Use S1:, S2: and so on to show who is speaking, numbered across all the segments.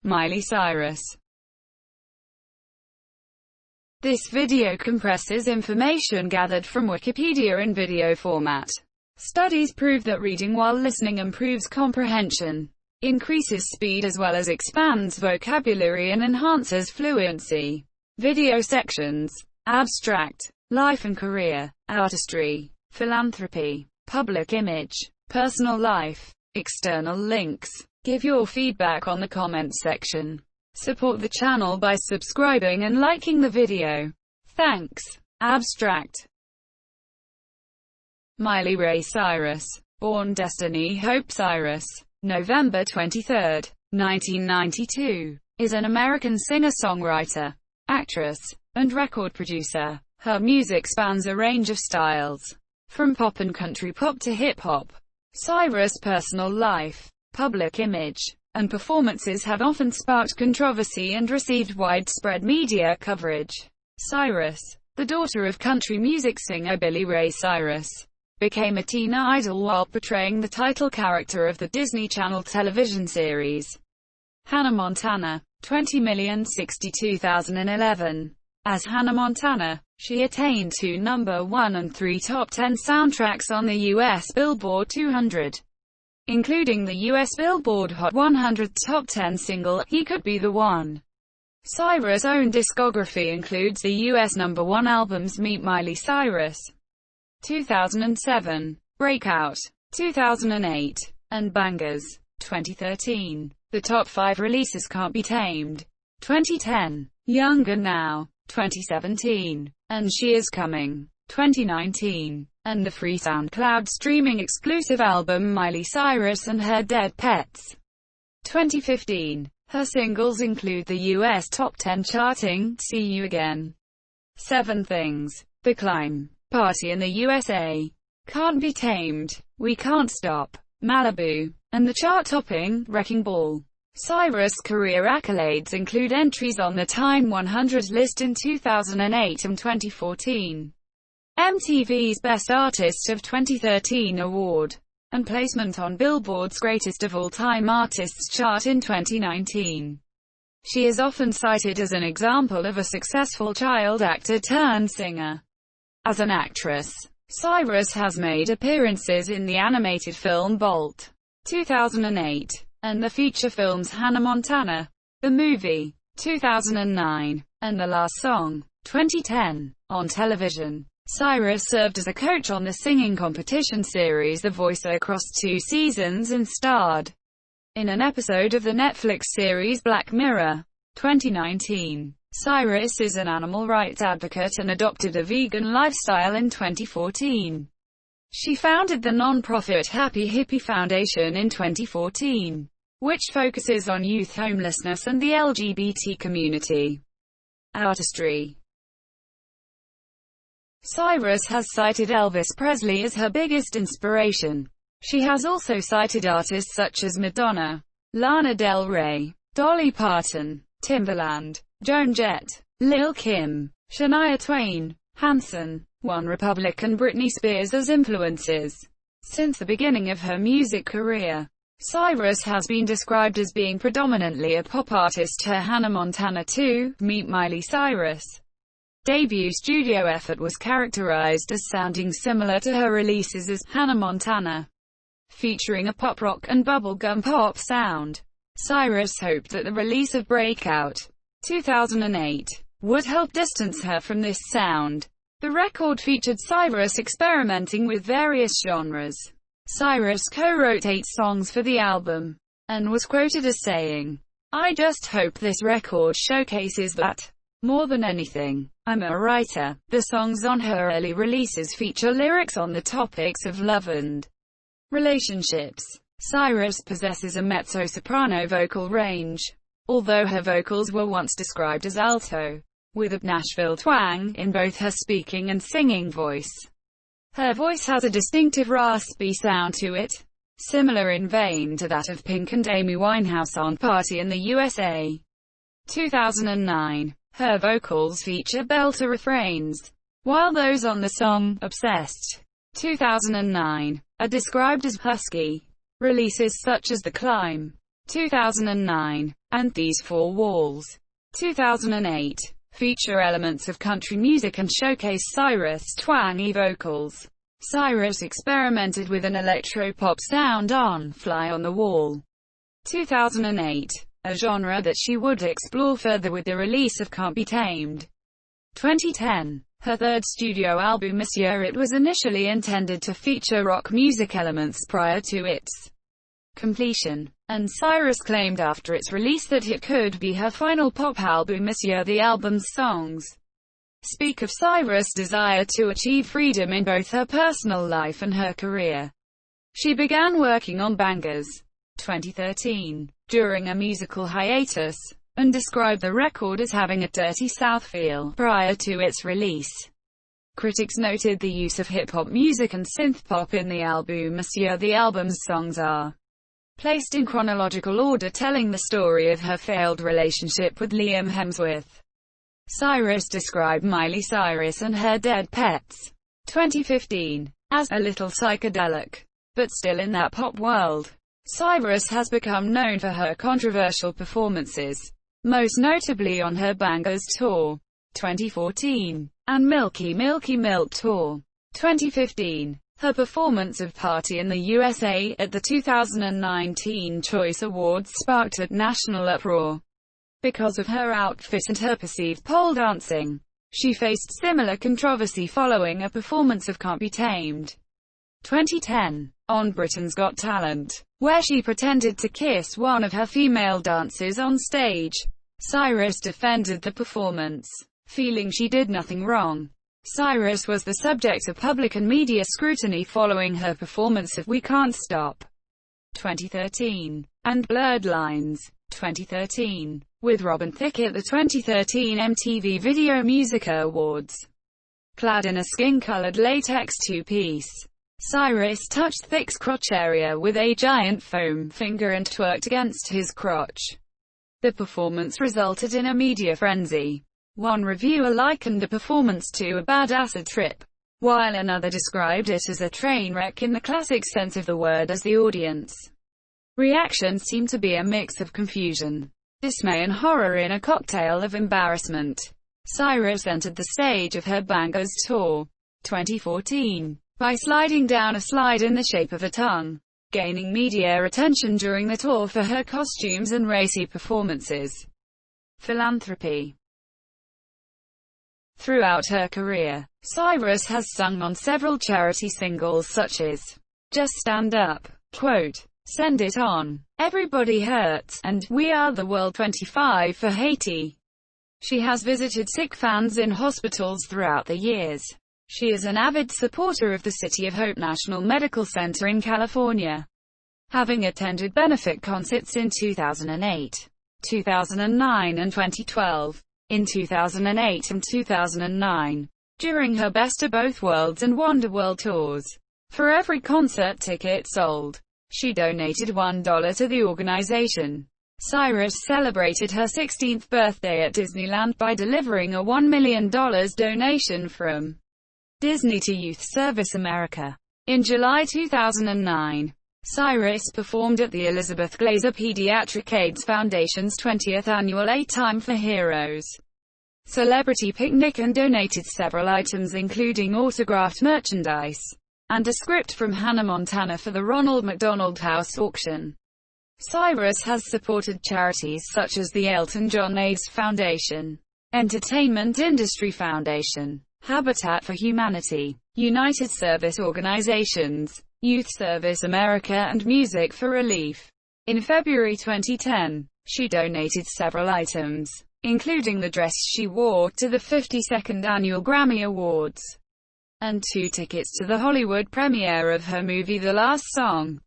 S1: Miley Cyrus. This video compresses information gathered from Wikipedia in video format. Studies prove that reading while listening improves comprehension, increases speed as well as expands vocabulary and enhances fluency. Video sections: Abstract, Life and Career, Artistry, Philanthropy, Public Image, Personal Life, External Links. Give your feedback on the comments section. Support the channel by subscribing and liking the video. Thanks. Abstract. Miley Cyrus, born Destiny Hope Cyrus, November 23, 1992, is an American singer-songwriter, actress, and record producer. Her music spans a range of styles, from pop and country pop to hip-hop. Cyrus' personal life, public image, and performances have often sparked controversy and received widespread media coverage. Cyrus, the daughter of country music singer Billy Ray Cyrus, became a teen idol while portraying the title character of the Disney Channel television series, Hannah Montana, 20,062,011. As Hannah Montana, she attained 2 number 1 and 3 top 10 soundtracks on the U.S. Billboard 200. Including the U.S. Billboard Hot 100 Top 10 single, He Could Be the One. Cyrus' own discography includes the U.S. number 1 albums Meet Miley Cyrus, 2007, Breakout, 2008, and Bangers, 2013. The top 5 releases: Can't Be Tamed, 2010, Younger Now, 2017, and She Is Coming, 2019, and the free SoundCloud streaming exclusive album Miley Cyrus and Her Dead Pets, 2015. Her singles include the US Top 10 charting See You Again, 7 Things, The Climb, Party in the USA, Can't Be Tamed, We Can't Stop, Malibu, and the chart-topping Wrecking Ball. Cyrus' career accolades include entries on the Time 100 list in 2008 and 2014. MTV's Best Artist of 2013 award, and placement on Billboard's Greatest of All-Time Artists chart in 2019. She is often cited as an example of a successful child actor turned singer. As an actress, Cyrus has made appearances in the animated film Bolt, 2008, and the feature films Hannah Montana, the movie, 2009, and The Last Song, 2010. On television, Cyrus served as a coach on the singing competition series The Voice across 2 seasons and starred in an episode of the Netflix series Black Mirror, 2019. Cyrus is an animal rights advocate and adopted a vegan lifestyle in 2014. She founded the non-profit Happy Hippie Foundation in 2014, which focuses on youth homelessness and the LGBT community. Artistry. Cyrus has cited Elvis Presley as her biggest inspiration. She has also cited artists such as Madonna, Lana Del Rey, Dolly Parton, Timbaland, Joan Jett, Lil' Kim, Shania Twain, Hanson, OneRepublic and Britney Spears as influences. Since the beginning of her music career, Cyrus has been described as being predominantly a pop artist. Her Hannah Montana 2, Meet Miley Cyrus debut studio effort was characterized as sounding similar to her releases as Hannah Montana, featuring a pop rock and bubblegum pop sound. Cyrus hoped that the release of Breakout, 2008, would help distance her from this sound. The record featured Cyrus experimenting with various genres. Cyrus co-wrote 8 songs for the album, and was quoted as saying, "I just hope this record showcases that. More than anything, I'm a writer." The songs on her early releases feature lyrics on the topics of love and relationships. Cyrus possesses a mezzo-soprano vocal range, although her vocals were once described as alto, with a Nashville twang in both her speaking and singing voice. Her voice has a distinctive raspy sound to it, similar in vein to that of Pink and Amy Winehouse on Party in the USA, 2009. Her vocals feature belter refrains, while those on the song Obsessed, 2009, are described as husky. Releases such as The Climb, 2009, and These Four Walls, 2008, feature elements of country music and showcase Cyrus' twangy vocals. Cyrus experimented with an electro-pop sound on Fly on the Wall, 2008, a genre that she would explore further with the release of Can't Be Tamed. 2010, her third studio album Monsieur. It was initially intended to feature rock music elements prior to its completion, and Cyrus claimed after its release that it could be her final pop album. Monsieur. The album's songs speak of Cyrus' desire to achieve freedom in both her personal life and her career. She began working on Bangers, 2013, during a musical hiatus, and described the record as having a dirty South feel prior to its release. Critics noted the use of hip-hop music and synth-pop in the album Monsieur. The album's songs are placed in chronological order, telling the story of her failed relationship with Liam Hemsworth. Cyrus described Miley Cyrus and her dead pets, 2015, as a little psychedelic, but still in that pop world. Cyrus has become known for her controversial performances, most notably on her Bangers Tour, 2014, and Milky Milk Tour, 2015. Her performance of Party in the USA at the 2019 Choice Awards sparked a national uproar because of her outfit and her perceived pole dancing. She faced similar controversy following a performance of Can't Be Tamed, 2010, on Britain's Got Talent, where she pretended to kiss one of her female dancers on stage. Cyrus defended the performance, feeling she did nothing wrong. Cyrus was the subject of public and media scrutiny following her performance of We Can't Stop, 2013, and Blurred Lines, 2013, with Robin Thicke at the 2013 MTV Video Music Awards. Clad in a skin-colored latex two-piece, Cyrus touched Thicke's crotch area with a giant foam finger and twerked against his crotch. The performance resulted in a media frenzy. One reviewer likened the performance to a bad acid trip, while another described it as a train wreck in the classic sense of the word. As the audience reactions seemed to be a mix of confusion, dismay and horror in a cocktail of embarrassment, Cyrus entered the stage of her Bangers Tour, 2014, by sliding down a slide in the shape of a tongue, gaining media attention during the tour for her costumes and racy performances. Philanthropy. Throughout her career, Cyrus has sung on several charity singles such as Just Stand Up, quote, Send It On, Everybody Hurts, and We Are the World 25 for Haiti. She has visited sick fans in hospitals throughout the years. She is an avid supporter of the City of Hope National Medical Center in California, having attended benefit concerts in 2008, 2009 and 2012. In 2008 and 2009, during her Best of Both Worlds and Wonderworld tours, for every concert ticket sold, she donated $1 to the organization. Cyrus celebrated her 16th birthday at Disneyland by delivering a $1 million donation from Disney to Youth Service America. In July 2009, Cyrus performed at the Elizabeth Glaser Pediatric AIDS Foundation's 20th annual A Time for Heroes celebrity picnic and donated several items including autographed merchandise and a script from Hannah Montana for the Ronald McDonald House auction. Cyrus has supported charities such as the Elton John AIDS Foundation, Entertainment Industry Foundation, Habitat for Humanity, United Service Organizations, Youth Service America and Music for Relief. In February 2010, she donated several items, including the dress she wore to the 52nd Annual Grammy Awards, and 2 tickets to the Hollywood premiere of her movie The Last Song,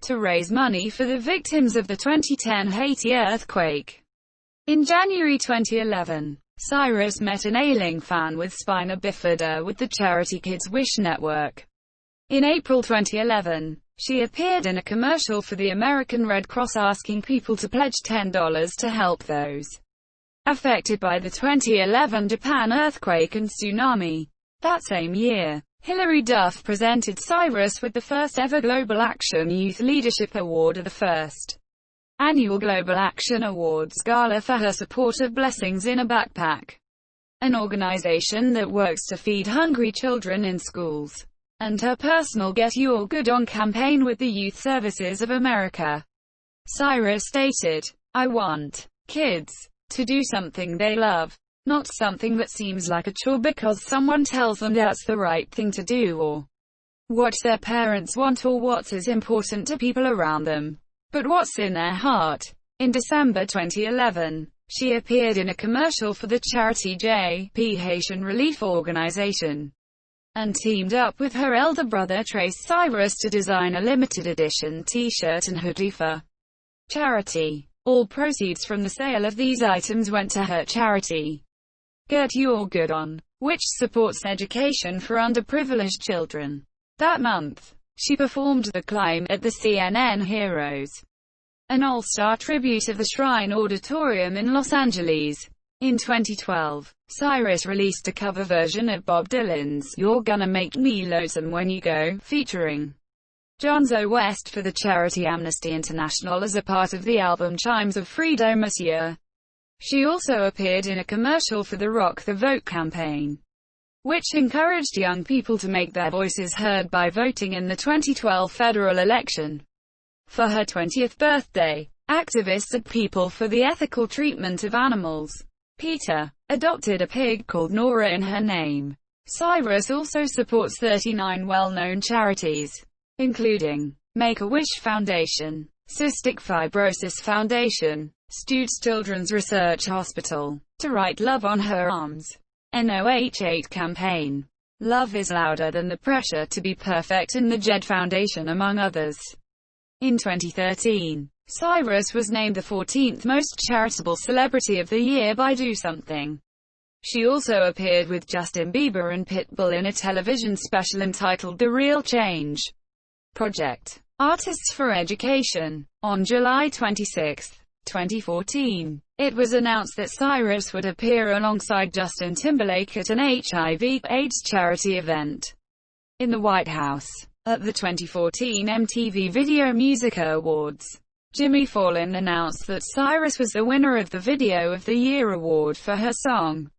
S1: to raise money for the victims of the 2010 Haiti earthquake. In January 2011, Cyrus met an ailing fan with spina bifida with the charity Kids Wish Network. In April 2011, she appeared in a commercial for the American Red Cross asking people to pledge $10 to help those affected by the 2011 Japan earthquake and tsunami. That same year, Hilary Duff presented Cyrus with the first ever Global Action Youth Leadership Award, the first annual Global Action Awards Gala for her support of Blessings in a Backpack, an organization that works to feed hungry children in schools, and her personal Get Your Good On campaign with the Youth Services of America. Cyrus stated, "I want kids to do something they love, not something that seems like a chore because someone tells them that's the right thing to do or what their parents want or what is important to people around them, but what's in their heart." In December 2011, she appeared in a commercial for the charity JP Haitian Relief Organization, and teamed up with her elder brother Trace Cyrus to design a limited edition t-shirt and hoodie for charity. All proceeds from the sale of these items went to her charity, Get Your Good On, which supports education for underprivileged children. That month, she performed The Climb at the CNN Heroes, an all-star tribute of the Shrine Auditorium in Los Angeles. In 2012, Cyrus released a cover version of Bob Dylan's You're Gonna Make Me Lonesome When You Go, featuring Jonzo West for the charity Amnesty International as a part of the album Chimes of Freedom Monsieur. She also appeared in a commercial for the Rock the Vote campaign, which encouraged young people to make their voices heard by voting in the 2012 federal election. For her 20th birthday, activists at People for the Ethical Treatment of Animals, PETA, adopted a pig called Nora in her name. Cyrus also supports 39 well-known charities, including Make-A-Wish Foundation, Cystic Fibrosis Foundation, Stutes Children's Research Hospital, To Write Love on Her Arms, NOH8 campaign, Love is Louder Than the Pressure to Be Perfect, and the JED Foundation, among others. In 2013, Cyrus was named the 14th most charitable celebrity of the year by Do Something. She also appeared with Justin Bieber and Pitbull in a television special entitled The Real Change Project, Artists for Education. On July 26, 2014, it was announced that Cyrus would appear alongside Justin Timberlake at an HIV/AIDS charity event in the White House. At the 2014 MTV Video Music Awards, Jimmy Fallon announced that Cyrus was the winner of the Video of the Year award for her song,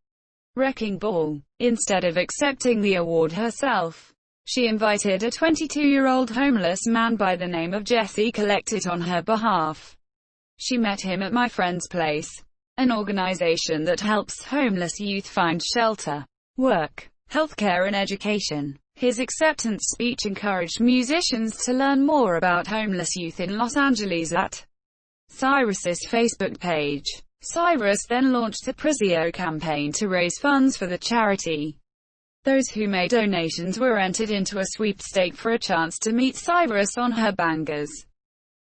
S1: Wrecking Ball. Instead of accepting the award herself, she invited a 22-year-old homeless man by the name of Jesse collect it on her behalf. She met him at My Friend's Place, an organization that helps homeless youth find shelter, work, healthcare and education. His acceptance speech encouraged musicians to learn more about homeless youth in Los Angeles at Cyrus's Facebook page. Cyrus then launched the Prezio campaign to raise funds for the charity. Those who made donations were entered into a sweepstake for a chance to meet Cyrus on her Bangers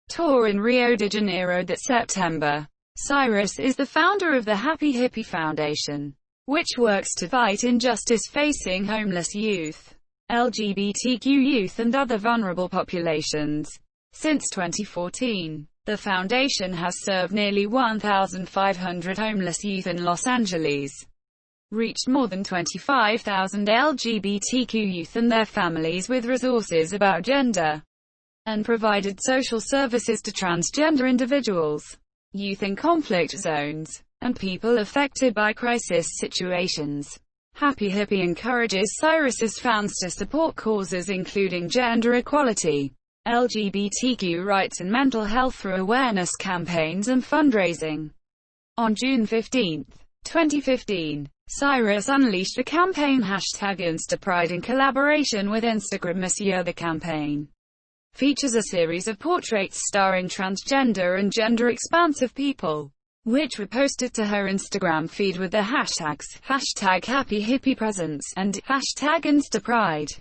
S1: tour in Rio de Janeiro that September. Cyrus is the founder of the Happy Hippie Foundation, which works to fight injustice facing homeless youth, LGBTQ youth and other vulnerable populations. Since 2014, the foundation has served nearly 1,500 homeless youth in Los Angeles, reached more than 25,000 LGBTQ youth and their families with resources about gender, and provided social services to transgender individuals, youth in conflict zones, and people affected by crisis situations. Happy Hippie encourages Cyrus's fans to support causes including gender equality, LGBTQ rights and mental health through awareness campaigns and fundraising. On June 15, 2015, Cyrus unleashed the campaign #InstaPride in collaboration with Instagram. Monsieur, the campaign features a series of portraits starring transgender and gender-expansive people, which were posted to her Instagram feed with the hashtags #HappyHippiePresence and #InstaPride.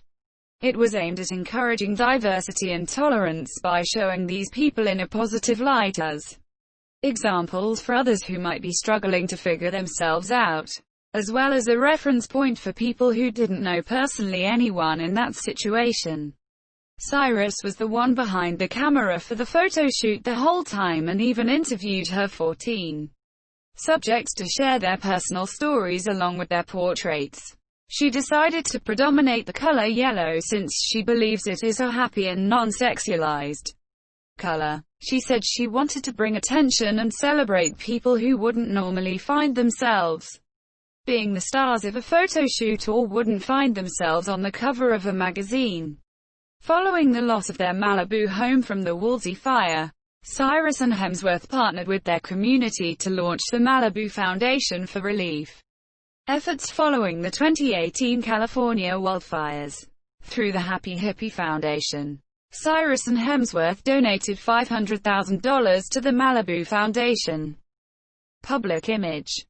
S1: It was aimed at encouraging diversity and tolerance by showing these people in a positive light as examples for others who might be struggling to figure themselves out, as well as a reference point for people who didn't know personally anyone in that situation. Cyrus was the one behind the camera for the photo shoot the whole time and even interviewed her 14 subjects to share their personal stories along with their portraits. She decided to predominate the color yellow since she believes it is so happy and non-sexualized. color. She said she wanted to bring attention and celebrate people who wouldn't normally find themselves being the stars of a photo shoot or wouldn't find themselves on the cover of a magazine. Following the loss of their Malibu home from the Woolsey fire, Cyrus and Hemsworth partnered with their community to launch the Malibu Foundation for relief efforts following the 2018 California wildfires. Through the Happy Hippie Foundation, Cyrus and Hemsworth donated $500,000 to the Malibu Foundation. Public image.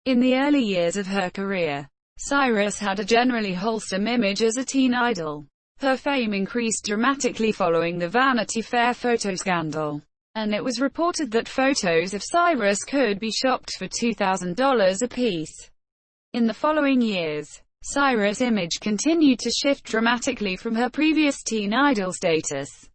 S1: In the early years of her career, Cyrus had a generally wholesome image as a teen idol. Her fame increased dramatically following the Vanity Fair photo scandal, and it was reported that photos of Cyrus could be shopped for $2,000 apiece. In the following years, Cyrus' image continued to shift dramatically from her previous teen idol status.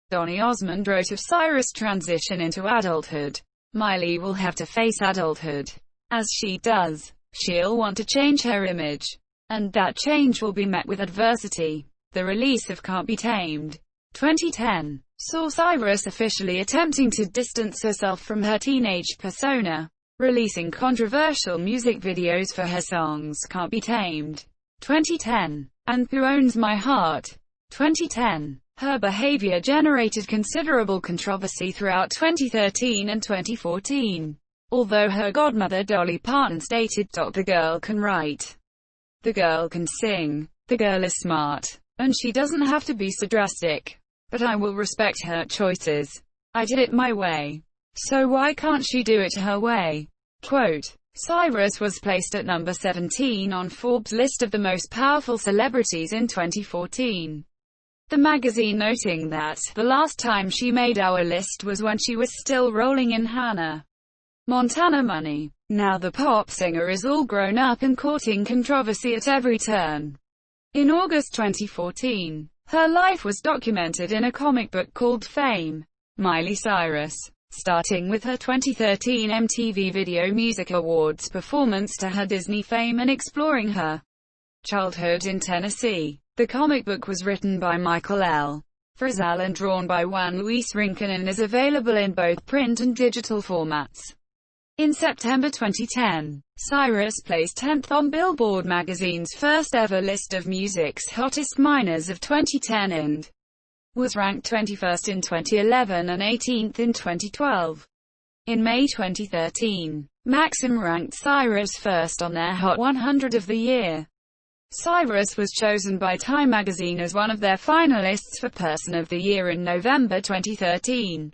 S1: Donny Osmond wrote of Cyrus' transition into adulthood. Miley will have to face adulthood. As she does, she'll want to change her image, and that change will be met with adversity. The release of Can't Be Tamed, 2010, saw Cyrus officially attempting to distance herself from her teenage persona, releasing controversial music videos for her songs Can't Be Tamed, 2010, and Who Owns My Heart, 2010. Her behavior generated considerable controversy throughout 2013 and 2014. Although her godmother Dolly Parton stated, "The girl can write. The girl can sing. The girl is smart. And she doesn't have to be so drastic. But I will respect her choices. I did it my way. So why can't she do it her way?" Quote. Cyrus was placed at number 17 on Forbes' list of the most powerful celebrities in 2014. The magazine noting that, "The last time she made our list was when she was still rolling in Hannah Montana money. Now the pop singer is all grown up and courting controversy at every turn." In August 2014, her life was documented in a comic book called Fame. Miley Cyrus, starting with her 2013 MTV Video Music Awards performance to her Disney fame and exploring her childhood in Tennessee. The comic book was written by Michael L. Frizell and drawn by Juan Luis Rincon and is available in both print and digital formats. In September 2010, Cyrus placed 10th on Billboard magazine's first ever list of music's hottest minors of 2010 and was ranked 21st in 2011 and 18th in 2012. In May 2013, Maxim ranked Cyrus first on their Hot 100 of the Year. Cyrus was chosen by Time magazine as one of their finalists for Person of the Year in November 2013.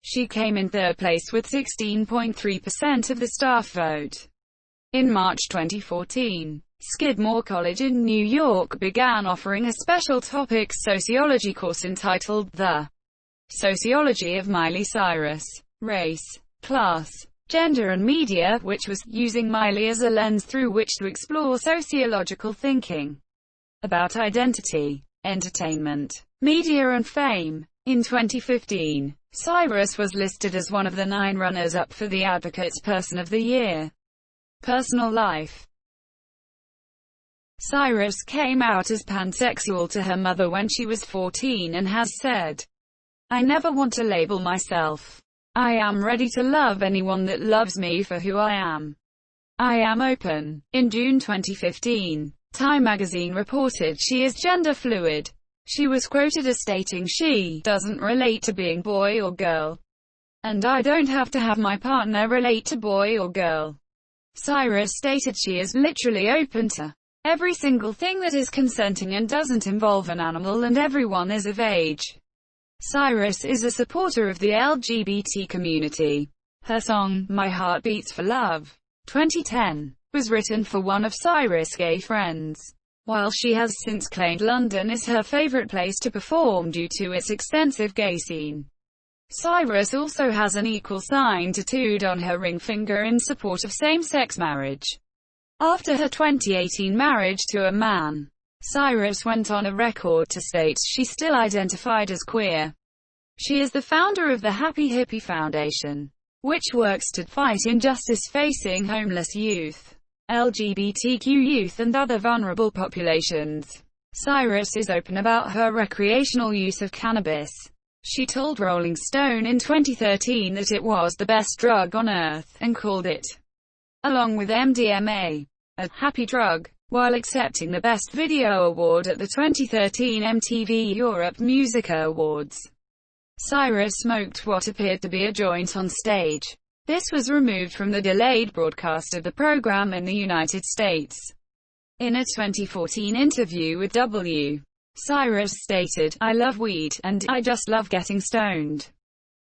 S1: She came in third place with 16.3% of the staff vote. In March 2014, Skidmore College in New York began offering a special topics sociology course entitled The Sociology of Miley Cyrus, Race, Class, Gender and Media, which was using Miley as a lens through which to explore sociological thinking about identity, entertainment, media and fame. In 2015, Cyrus was listed as one of the 9 runners-up for the Advocate's Person of the Year. Personal life. Cyrus came out as pansexual to her mother when she was 14 and has said, "I never want to label myself. I am ready to love anyone that loves me for who I am. I am open." In June 2015, Time magazine reported she is gender fluid. She was quoted as stating she doesn't relate to being boy or girl, and I don't have to have my partner relate to boy or girl. Cyrus stated she is literally open to every single thing that is consenting and doesn't involve an animal, and everyone is of age. Cyrus is a supporter of the LGBT community. Her song, My Heart Beats for Love, 2010, was written for one of Cyrus' gay friends. While she has since claimed London is her favorite place to perform due to its extensive gay scene, Cyrus also has an equal sign tattooed on her ring finger in support of same-sex marriage. After her 2018 marriage to a man, Cyrus went on a record to state she still identified as queer. She is the founder of the Happy Hippie Foundation, which works to fight injustice facing homeless youth, LGBTQ youth and other vulnerable populations. Cyrus is open about her recreational use of cannabis. She told Rolling Stone in 2013 that it was the best drug on earth, and called it, along with MDMA, a happy drug, while accepting the Best Video award at the 2013 MTV Europe Musica Awards. Cyrus smoked what appeared to be a joint on stage. This was removed from the delayed broadcast of the program in the United States. In a 2014 interview with W. Cyrus stated, "I love weed, and I just love getting stoned."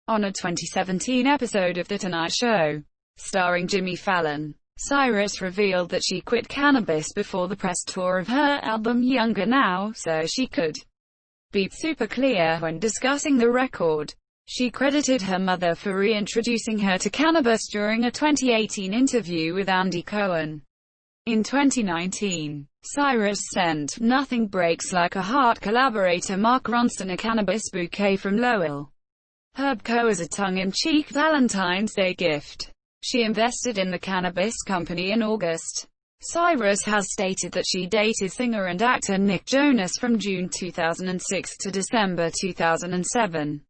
S1: On a 2017 episode of The Tonight Show, starring Jimmy Fallon, Cyrus revealed that she quit cannabis before the press tour of her album Younger Now, so she could be super clear when discussing the record. She credited her mother for reintroducing her to cannabis during a 2018 interview with Andy Cohen. In 2019, Cyrus sent "Nothing Breaks Like a Heart" collaborator Mark Ronson a cannabis bouquet from Lowell Herb Co. as a tongue-in-cheek Valentine's Day gift. She invested in the cannabis company in August. Cyrus has stated that she dated singer and actor Nick Jonas from June 2006 to December 2007,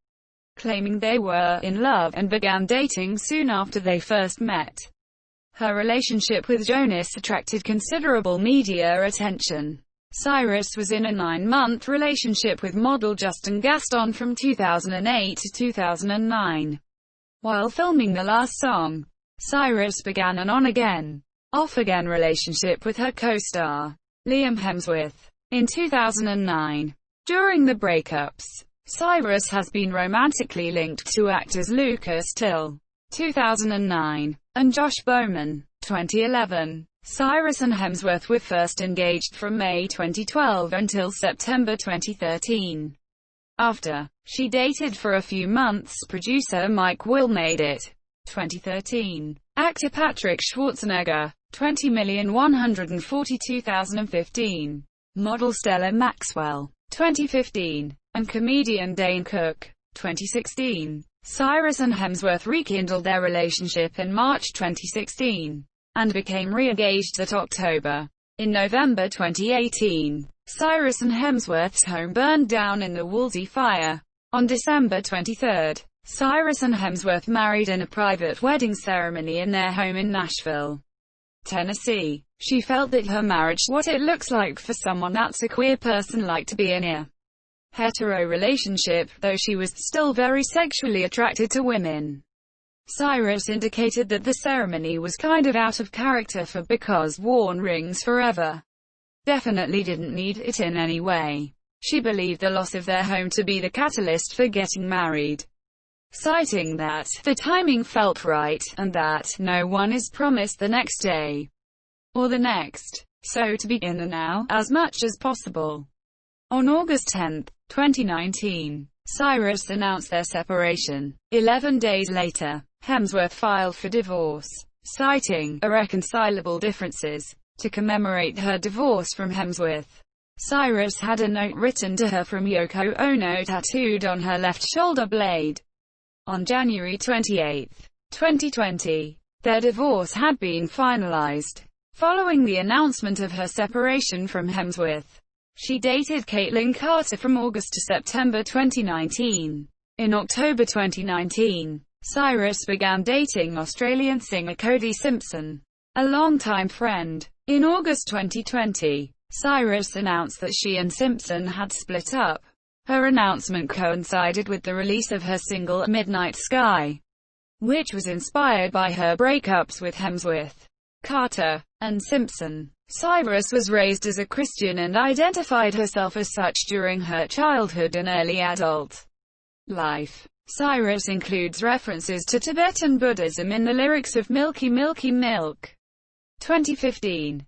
S1: claiming they were in love and began dating soon after they first met. Her relationship with Jonas attracted considerable media attention. Cyrus was in a 9-month relationship with model Justin Gaston from 2008 to 2009. While filming the last song, Cyrus began an on-again, off-again relationship with her co-star, Liam Hemsworth, in 2009. During the breakups, Cyrus has been romantically linked to actors Lucas Till, 2009, and Josh Bowman, 2011. Cyrus and Hemsworth were first engaged from May 2012 until September 2013. After she dated for a few months, producer Mike Will made it, 2013. Actor Patrick Schwarzenegger, 20,142,015. Model Stella Maxwell, 2015. And comedian Dane Cook, 2016. Cyrus and Hemsworth rekindled their relationship in March 2016, and became re-engaged that October. In November 2018, Cyrus and Hemsworth's home burned down in the Woolsey fire. On December 23, Cyrus and Hemsworth married in a private wedding ceremony in their home in Nashville, Tennessee. She felt that her marriage, what it looks like for someone that's a queer person, like to be in a hetero relationship, though she was still very sexually attracted to women. Cyrus indicated that the ceremony was kind of out of character for because worn rings forever. Definitely didn't need it in any way. She believed the loss of their home to be the catalyst for getting married, citing that the timing felt right, and that no one is promised the next day or the next, so to be in the now as much as possible. On August 10, 2019, Cyrus announced their separation. 11 days later, Hemsworth filed for divorce, citing irreconcilable differences. To commemorate her divorce from Hemsworth, Cyrus had a note written to her from Yoko Ono tattooed on her left shoulder blade. On January 28, 2020, their divorce had been finalized. Following the announcement of her separation from Hemsworth, she dated Caitlyn Carter from August to September 2019. In October 2019, Cyrus began dating Australian singer Cody Simpson, a longtime friend. In August 2020, Cyrus announced that she and Simpson had split up. Her announcement coincided with the release of her single Midnight Sky, which was inspired by her breakups with Hemsworth, Carter, and Simpson. Cyrus was raised as a Christian and identified herself as such during her childhood and early adult life. Cyrus includes references to Tibetan Buddhism in the lyrics of Milky Milky Milk. 2015.